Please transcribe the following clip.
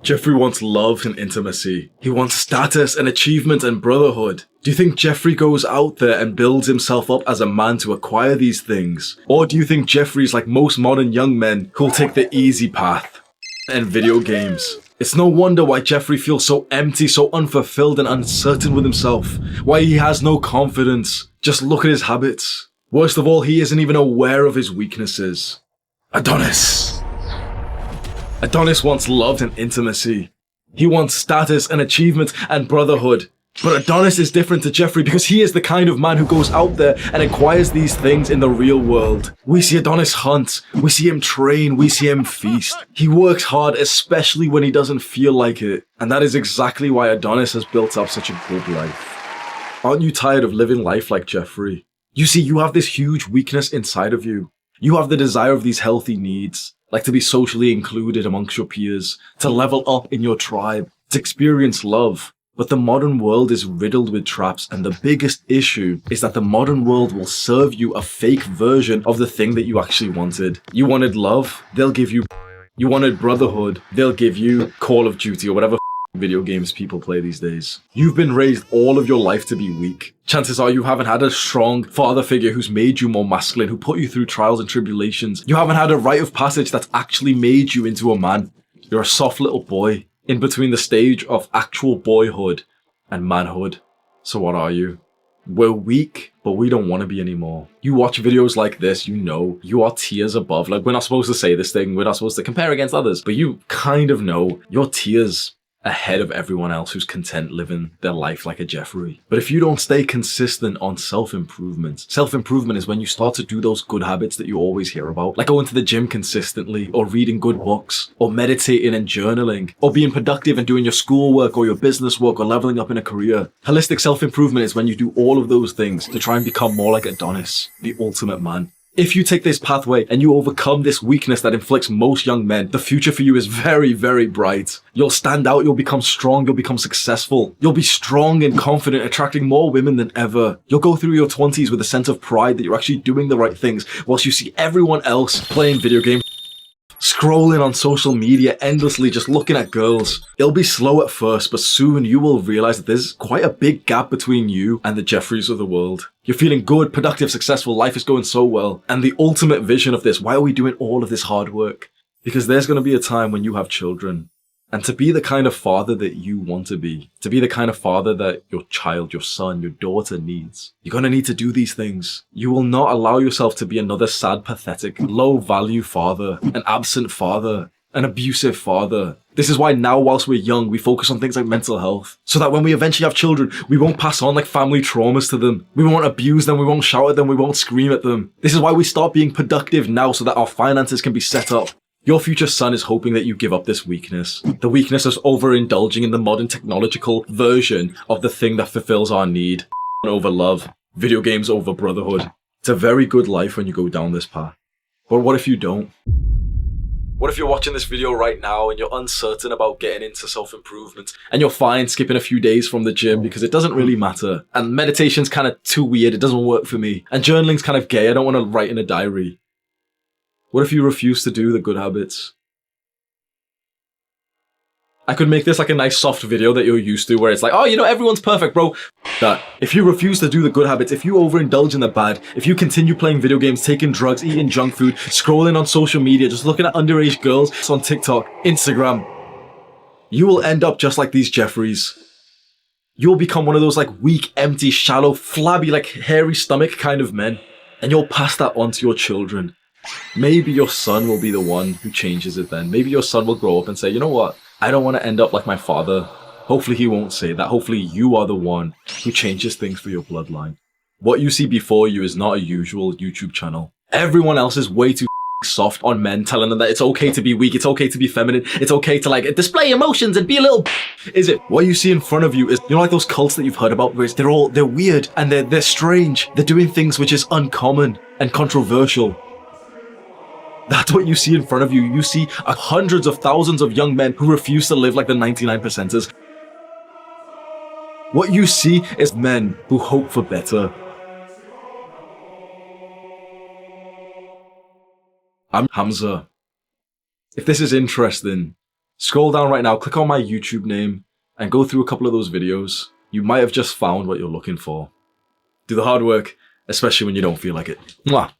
Jeffrey wants love and intimacy. He wants status and achievement and brotherhood. Do you think Jeffrey goes out there and builds himself up as a man to acquire these things? Or do you think Jeffrey's like most modern young men who'll take the easy path and video games? It's no wonder why Jeffrey feels so empty, so unfulfilled and uncertain with himself. Why he has no confidence. Just look at his habits. Worst of all, he isn't even aware of his weaknesses. Adonis. Adonis wants love and intimacy. He wants status and achievement and brotherhood. But Adonis is different to Jeffrey because he is the kind of man who goes out there and acquires these things in the real world. We see Adonis hunt, we see him train, we see him feast. He works hard, especially when he doesn't feel like it. And that is exactly why Adonis has built up such a good life. Aren't you tired of living life like Jeffrey? You see, you have this huge weakness inside of you. You have the desire of these healthy needs, like to be socially included amongst your peers, to level up in your tribe, to experience love. But the modern world is riddled with traps, and the biggest issue is that the modern world will serve you a fake version of the thing that you actually wanted. You wanted love, they'll give you. You wanted brotherhood, they'll give you Call of Duty or whatever video games people play these days. You've been raised all of your life to be weak. Chances are you haven't had a strong father figure who's made you more masculine, who put you through trials and tribulations. You haven't had a rite of passage that's actually made you into a man. You're a soft little boy in between the stage of actual boyhood and manhood. So what are you? We're weak, but we don't want to be anymore. You watch videos like this, you know, you are tiers above. Like, we're not supposed to say this thing, we're not supposed to compare against others, but you kind of know you're tiers ahead of everyone else who's content living their life like a Jeffrey. But if you don't stay consistent on self-improvement is when you start to do those good habits that you always hear about, like going to the gym consistently, or reading good books, or meditating and journaling, or being productive and doing your schoolwork or your business work, or leveling up in a career. Holistic self-improvement is when you do all of those things to try and become more like Adonis, the ultimate man. If you take this pathway and you overcome this weakness that inflicts most young men, the future for you is very, very bright. You'll stand out, you'll become strong, you'll become successful. You'll be strong and confident, attracting more women than ever. You'll go through your 20s with a sense of pride that you're actually doing the right things, whilst you see everyone else playing video games, scrolling on social media endlessly, just looking at girls. It'll be slow at first, but soon you will realize that there's quite a big gap between you and the Jeffreys of the world. You're feeling good, productive, successful, life is going so well. And the ultimate vision of this, why are we doing all of this hard work? Because there's going to be a time when you have children. And to be the kind of father that you want to be the kind of father that your child, your son, your daughter needs, you're going to need to do these things. You will not allow yourself to be another sad, pathetic, low-value father, an absent father, an abusive father. This is why now, whilst we're young, we focus on things like mental health, so that when we eventually have children, we won't pass on like family traumas to them. We won't abuse them, we won't shout at them, we won't scream at them. This is why we start being productive now, so that our finances can be set up. Your future son is hoping that you give up this weakness. The weakness of overindulging in the modern technological version of the thing that fulfills our need. Over love, video games over brotherhood. It's a very good life when you go down this path. But what if you don't? What if you're watching this video right now and you're uncertain about getting into self-improvement, and you're fine skipping a few days from the gym because it doesn't really matter, and meditation's kind of too weird, it doesn't work for me, and journaling's kind of gay, I don't want to write in a diary? What if you refuse to do the good habits? I could make this like a nice soft video that you're used to, where it's like, oh, you know, everyone's perfect, bro. That. If you refuse to do the good habits, if you overindulge in the bad, if you continue playing video games, taking drugs, eating junk food, scrolling on social media, just looking at underage girls on TikTok, Instagram, you will end up just like these Jeffreys. You'll become one of those like weak, empty, shallow, flabby, like hairy stomach kind of men. And you'll pass that on to your children. Maybe your son will be the one who changes it then. Maybe your son will grow up and say, you know what? I don't want to end up like my father. Hopefully he won't say that. Hopefully you are the one who changes things for your bloodline. What you see before you is not a usual YouTube channel. Everyone else is way too soft on men, telling them that it's okay to be weak, it's okay to be feminine, it's okay to like display emotions and be a little is it? What you see in front of you is, you know, like those cults that you've heard about where they're weird and they're strange. They're doing things which is uncommon and controversial. That's what you see in front of you. You see hundreds of thousands of young men who refuse to live like the 99%ers. What you see is men who hope for better. I'm Hamza. If this is interesting, Scroll down right now, click on my YouTube name, and go through a couple of those videos. You might have just found what you're looking for. Do the hard work, especially when you don't feel like it. Mwah!